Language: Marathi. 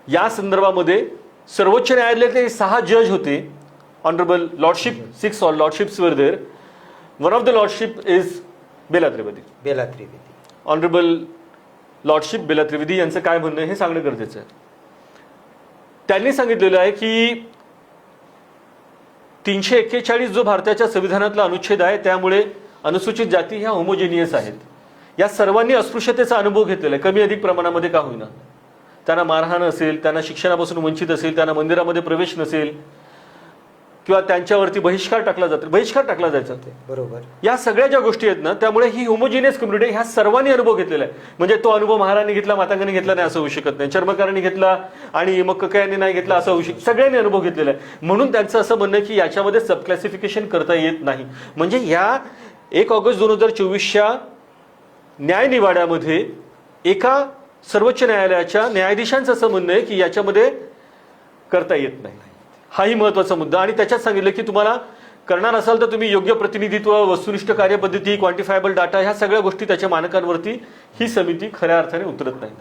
या संदर्भामध्ये सर्वोच्च न्यायालयातले 6 जज होते. Honourable lordship, 6 lordships were there. One of the lordship is Bela Trivedi. Honourable lordship Bela Trivedi यांचं काय म्हणणं आहे हे सांगणं गरजेचं आहे. त्यांनी सांगितलेलं आहे की 341 जो भारताच्या संविधानातला अनुच्छेद आहे त्यामुळे अनुसूचित जाती ह्या होमोजेनियस आहेत. या सर्वांनी अस्पृश्यतेचा अनुभव घेतलेला आहे, कमी अधिक प्रमाणामध्ये का होईना. त्यांना मारहाण असेल, त्यांना शिक्षणापासून वंचित असेल, त्यांना मंदिरामध्ये प्रवेश नसेल किंवा त्यांच्यावरती बहिष्कार टाकला जायचा. बरोबर. या सगळ्या ज्या गोष्टी आहेत ना, त्यामुळे ही होमोजिनियस कम्युनिटी ह्या सर्वांनी अनुभव घेतलेला आहे. म्हणजे तो अनुभव महाराणी घेतला, मातांगाने घेतला नाही असं होऊ शकत नाही, चर्मकारांनी घेतला आणि मग ककयांनी नाही घेतला असं होऊ शकत. सगळ्यांनी अनुभव घेतलेला आहे. म्हणून त्यांचं असं म्हणणं की याच्यामध्ये सब क्लासिफिकेशन करता येत नाही. म्हणजे या 1 ऑगस्ट 2024च्या न्यायनिवाड्यामध्ये एका सर्वोच्च न्यायालयाच्या न्यायाधीशांचं असं म्हणणं आहे की याच्यामध्ये करता येत नाही. हाही महत्वाचा मुद्दा. आणि त्याच्यात सांगितलं की तुम्हाला करणार असाल तर तुम्ही योग्य प्रतिनिधित्व, वस्तुनिष्ठ कार्यपद्धती, क्वांटिफायबल डाटा ह्या सगळ्या गोष्टी त्याच्या मानकांवरती ही समिती खऱ्या अर्थाने उतरत नाही.